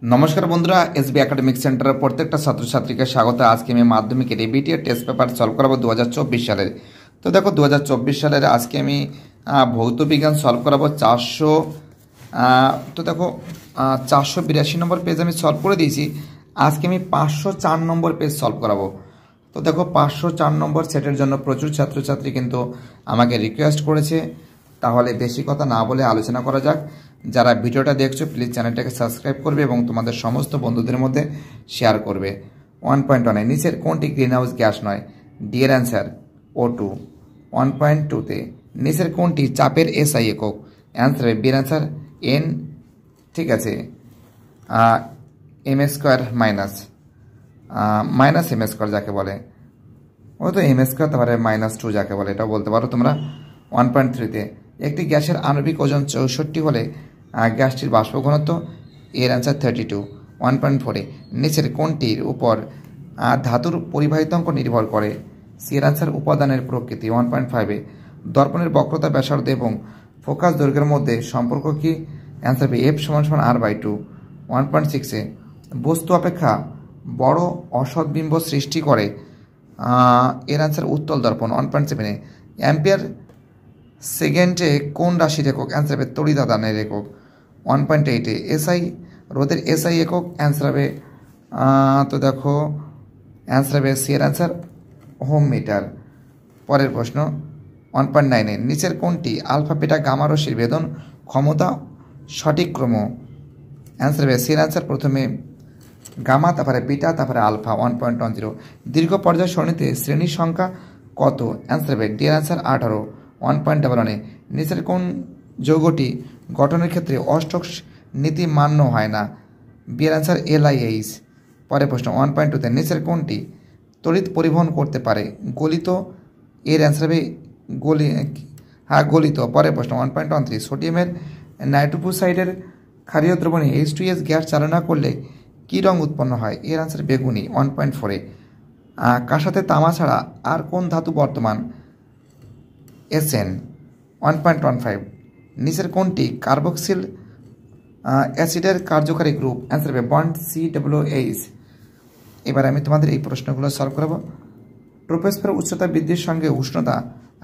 নমস্কার বন্ধুরা, SB academic সেন্টারের প্রত্যেকটা ছাত্রছাত্রীকে স্বাগত। আজকে আমি মাধ্যমিকের এবিটিএ টেস্ট পেপার সলভ করাবো 2024 সালের। তো দেখো 2024 সালের আজকে আমি ভৌত বিজ্ঞান সলভ করাবো 400। তো দেখো 482 নম্বর পেজ আমি সলভ করে দিয়েছি। আজকে আমি 504 নম্বর পেজ সলভ করাবো। তো দেখো 504 নম্বর সেটের জন্য প্রচুর ছাত্রছাত্রী কিন্তু আমাকে রিকোয়েস্ট করেছে, তাহলে বেশি কথা না বলে আলোচনা করা যাক। যারা ভিডিওটা দেখছো প্লিজ চ্যানেলটাকে সাবস্ক্রাইব করবে এবং তোমাদের সমস্ত বন্ধুদের মধ্যে শেয়ার করবে। 1.1 নিচের কোনটি গ্রিন হাউস গ্যাস নয়? ডি এর অ্যান্সার O2। 1.2তে নিচের কোনটি চাপের এসআই একক? অ্যান্সার বি এর অ্যান্সার N। ঠিক আছে, m square minus m square যাকে বলে, ও তো এম স্কোয়ার, তারপরে -2 যাকে বলে, এটাও বলতে পারো তোমরা। 1.3তে একটি গ্যাসের আণবিক ওজন 64 হলে গ্যাসটির বাষ্প ঘনত্ব? এর অ্যান্সার 32। 1.4এ নিচের কোনটির উপর ধাতুর পরিবাহিতাঙ্ক নির্ভর করে? সি এর অ্যান্সার উপাদানের প্রকৃতি। 1.5এ দর্পণের বক্রতা, ব্যাসার্ধ এবং ফোকাস দৈর্ঘ্যের মধ্যে সম্পর্ক কি? Answer B F = R/2। 1.6এ বস্তু অপেক্ষা বড় অসৎ বিম্ব সৃষ্টি করে? এর অ্যান্সার উত্তল দর্পণ। 1.7এ অ্যাম্পিয়ার সেকেন্ডে কোন রাশির একক? অ্যান্সার হবে তড়িদাদানের একক। 1.8এ এসআই রোধের এসআই একক? অ্যান্সার হবে তো দেখো অ্যান্সার হবে সি এর অ্যান্সার ওহম মিটার। পরের প্রশ্ন 1.9এ নিচের কোনটি আলফা বিটা গামা রশ্মির ভেদন ক্ষমতা সঠিক ক্রম? অ্যান্সার হবে সি এর অ্যান্সার প্রথমে গামা, তারপরে বিটা, তারপরে আলফা। 1.10 দীর্ঘ পর্যায় সরণিতে শ্রেণীর সংখ্যা কত? অ্যান্সার হবে ডি এর অ্যান্সার 18। 1.11এ নিচের কোন যৌগটি গঠনের ক্ষেত্রে অষ্টক নীতি মান্য হয় না? বি এর অ্যান্সার LiH। পরের প্রশ্ন 1.2তে নিচের কোনটি তড়িৎ পরিবহন করতে পারে? গলিত? এর অ্যান্সার হবে গলিত। পরের প্রশ্ন 1.13 সোডিয়ামের নাইট্রোফোসাইডের ক্ষারীয় দ্রবণে H2S গ্যাস চালনা করলে কী রং উৎপন্ন হয়? এর অ্যান্সার বেগুনি। 1.4এ কাঁসাতে তামা ছাড়া আর কোন ধাতু বর্তমান? SN। 1.15 নিচের কোনটি কার্বক্সিল অ্যাসিডের কার্যকারী গ্রুপ? অ্যান্সার হবে বন্ড COOH। এবার আমি তোমাদের এই প্রশ্নগুলো সলভ করাবো। ট্রোপোস্ফিয়ার উচ্চতা বৃদ্ধির সঙ্গে উষ্ণতা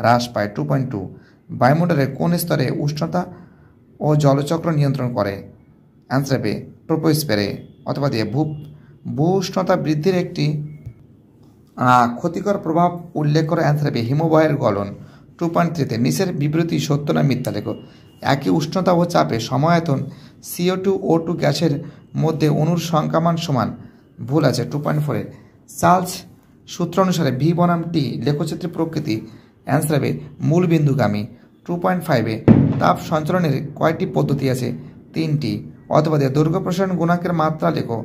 হ্রাস পায়। 2.2 বায়ুমণ্ডলের কোন স্তরে উষ্ণতা ও জলচক্র নিয়ন্ত্রণ করে? অ্যান্সার হবে ট্রোপোস্ফিয়ারে। অথবা দিয়ে ভূ উষ্ণতা বৃদ্ধির একটি ক্ষতিকর প্রভাব উল্লেখ করে? অ্যান্সার হবে হিমবাহের গলন। 2.3তে নিচের বিবৃতি সত্য না মিথ্যা লেখো? একই উষ্ণতা ও চাপে সমায়তন CO2 O2 গ্যাসের মধ্যে অণুর সংখ্যামান সমান। ভুল আছে। 2.4এ চার্লস সূত্র অনুসারে V বনাম T লেখচিত্রের প্রকৃতি? অ্যান্সার হবে মূল বিন্দুগামী। 2.5এ তাপ সঞ্চালনের কয়টি পদ্ধতি আছে? 3টি। অথবা দিয়ে দৈর্ঘ্য প্রসারণ গুণাঙ্কের মাত্রা লেখো?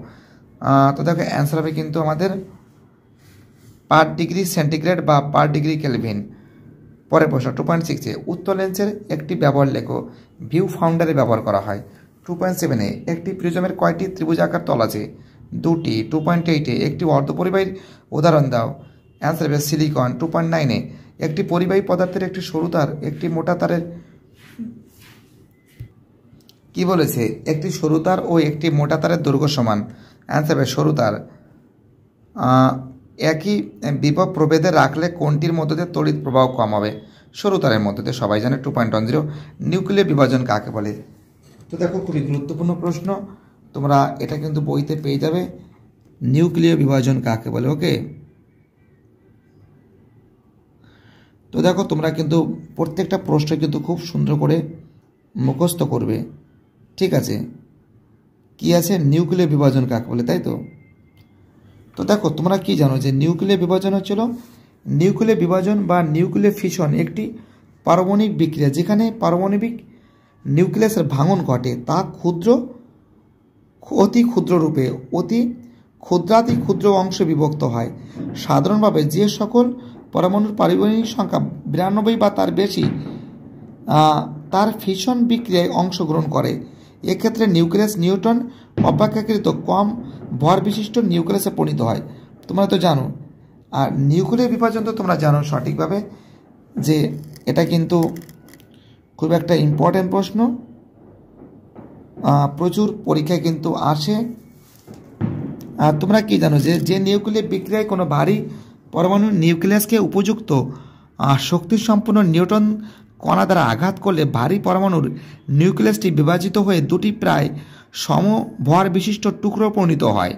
তো দেখো অ্যান্সার হবে কিন্তু আমাদের পার ডিগ্রি সেন্টিগ্রেড বা পার ডিগ্রি কেলভিন। পরের প্রশ্ন 2.6এ উত্তল লেন্সের একটি ব্যবহার লেখো? ভিউ ফাউন্ডারে ব্যবহার করা হয়। 2.7এ একটি প্রিজমের কয়টি ত্রিভুজাকার তল আছে? 2টি। 2.8এ একটি অর্ধপরিবাহীর উদাহরণ দাও? অ্যান্সার হবে সিলিকন। 2.9এ একটি পরিবাহী পদার্থের একটি সরু তার একটি মোটা তারের কি বলেছে? একটি সরু তার ও একটি মোটা তারের দৈর্ঘ্য সমান। অ্যান্সার হবে সরু তার। একই বিভব প্রভেদে রাখলে কোনটির মধ্য দিয়ে তড়িৎ প্রবাহ কম হবে? সরু তারের মধ্য দিয়ে, সবাই জানে। 2.10 নিউক্লিয় বিভাজন কাকে বলে? তো দেখো খুবই গুরুত্বপূর্ণ প্রশ্ন, তোমরা এটা কিন্তু বইতে পেয়ে যাবে। নিউক্লিয় বিভাজন কাকে বলে? ওকে, তো দেখো তোমরা কিন্তু প্রত্যেকটা প্রশ্ন কিন্তু খুব সুন্দর করে মুখস্থ করবে। ঠিক আছে, কি আছে? নিউক্লিয় বিভাজন কাকে বলে, তাই তো? তো দেখো তোমরা কি জানো যে নিউক্লিয় বিভাজন হচ্ছিল, নিউক্লিয় বিভাজন বা নিউক্লিয় ফিশন একটি পারমাণবিক বিক্রিয়া যেখানে পারমাণবিক নিউক্লিয়াসের ভাঙন ঘটে, তা অতি ক্ষুদ্র রূপে অতি ক্ষুদ্রাতি ক্ষুদ্র অংশে বিভক্ত হয়। সাধারণভাবে যে সকল পরমাণুর পারমাণবিক সংখ্যা 92 বা তার বেশি তার ফিশন বিক্রিয়ায় অংশগ্রহণ করে। এক্ষেত্রে নিউক্লিয়াস নিউট্রন অপেক্ষাকৃত কম ভর বিশিষ্ট নিউক্লিয়াসে পরিণত হয়। তোমরা তো জানো। আর নিউক্লিয় বিভাজন তো তোমরা জানো সঠিকভাবে যে এটা কিন্তু খুব একটা ইম্পর্টেন্ট প্রশ্ন। প্রচুর পরীক্ষায় কিন্তু আসে। তোমরা কি জানো যে নিউক্লিয় বিক্রিয়ায় কোনো ভারী পরমাণু নিউক্লিয়াসকে উপযুক্ত শক্তিসম্পন্ন নিউট্রন কণা দ্বারা আঘাত করলে ভারী পরমাণুর নিউক্লিয়াসটি বিভাজিত হয়ে দুটি প্রায় সমভর বিশিষ্ট টুকরো পরিণত হয়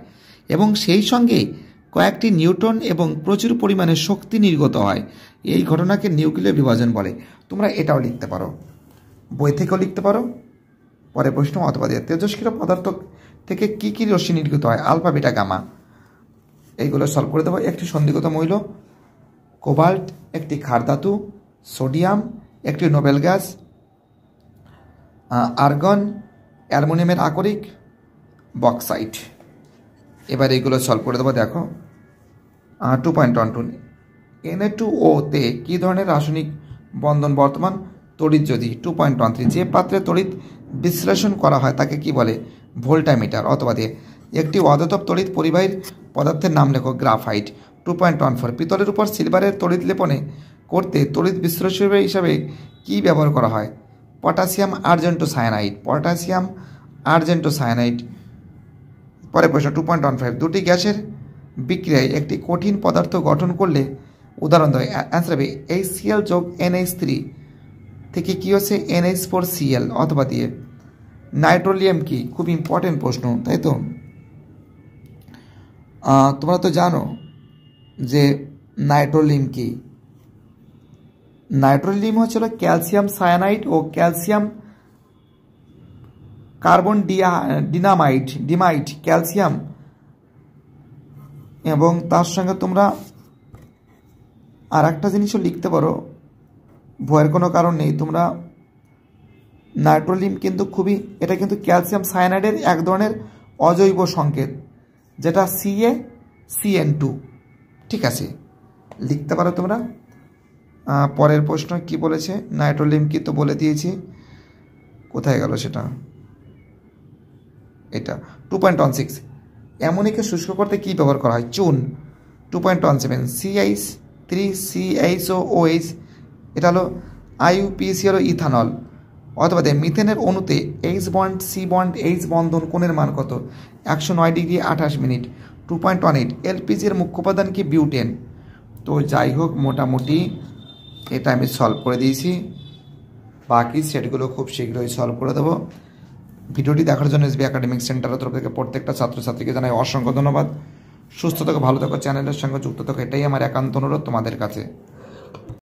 এবং সেই সঙ্গে কয়েকটি নিউট্রন এবং প্রচুর পরিমাণে শক্তি নির্গত হয়। এই ঘটনাকে নিউক্লিয় বিভাজন বলে। তোমরা এটাও লিখতে পারো, বই থেকেও লিখতে পারো। পরে প্রশ্ন অথবা তেজস্ক্রিয় পদার্থ থেকে কী কী রশ্মি নির্গত হয়? Alpha, beta, gamma. এইগুলো সলভ করে দেবো। একটি সন্ধিগত মৌল কোবাল্ট, একটি ক্ষার ধাতু সোডিয়াম, একটি নোবেল গ্যাস আর্গন, অ্যালুমিনিয়ামের আকরিক বক্সাইট। এবার এইগুলো সলভ করে দেবো। দেখো 2.12 Na2O তে কী ধরনের রাসায়নিক বন্ধন বর্তমান? তড়িৎ যদি। 2.13 যে পাত্রে তড়িৎ বিশ্লেষণ করা হয় তাকে কি বলে? ভোল্টামিটার। অথবা দিয়ে একটি অধাতব তড়িৎ পরিবাহীর পদার্থের নাম লেখো। গ্রাফাইট। 2.14 পিতলের উপর সিলভারের তড়িৎ লেপনে করতে তড়িৎ বিশ্লেষক হিসাবে কি ব্যবহার করা হয়? পটাশিয়াম আর্জেন্টোসায়ানাইড। পটাশিয়াম আর্জেন্টোসায়ানাইড। পরে প্রশ্ন 2.15 দুটি গ্যাসের বিক্রিয়ায় একটি কঠিন পদার্থ গঠন করলে উদাহরণ দেয়। অ্যান্সার হবে HCl যোগ NH3 থেকে কী হচ্ছে? NH4Cl। অথবা দিয়ে নাইট্রোলিয়াম কি? খুব ইম্পর্টেন্ট প্রশ্ন, তাই তো? তোমরা তো জানো যে নাইট্রোলিয়াম কি। নাইট্রোলিয়াম হচ্ছিল ক্যালসিয়াম সায়ানাইড ও ক্যালসিয়াম কার্বন ডিমাইড ক্যালসিয়াম, এবং তার সঙ্গে তোমরা আর একটা জিনিসও লিখতে পারো, ভয়ের কোনো কারণ নেই। তোমরা নাইট্রোলিয়াম কিন্তু এটা কিন্তু ক্যালসিয়াম সায়ানাইডের এক ধরনের অজৈব সংকেত, যেটা CaCN2। ঠিক আছে, লিখতে পারো তোমরা। পরের প্রশ্ন কি বলেছে? নাইট্রোলিয়াম কি তো বলে দিয়েছি, কোথায় গেল সেটা? এটা 2.16 অ্যামোনিয়াকে শুষ্ক করতে কি ব্যবহার করা হয়? চুন। 2.17 CH3CHOOH এটা হলো IUPAC হলো ইথানল। অথবা মিথেনের অণুতে H bond C bond H বন্ধন কোণের মান কত? 109 ডিগ্রি 28 মিনিট। 2.18 LPG এর মুখ্য উপাদান কি? বিউটেন। তো যাই হোক, মোটামুটি এটা আমি সলভ করে দিয়েছি। বাকি সেটগুলো খুব শীঘ্রই সলভ করে দেবো। ভিডিওটি দেখার জন্য SB একাডেমিক সেন্টারের তরফ থেকে প্রত্যেকটা ছাত্রছাত্রীকে জানাই অসংখ্য ধন্যবাদ। সুস্থ থাকো, ভালো থাকো, চ্যানেলের সঙ্গে যুক্ত থাকো, এটাই আমার একান্ত অনুরোধ তোমাদের কাছে।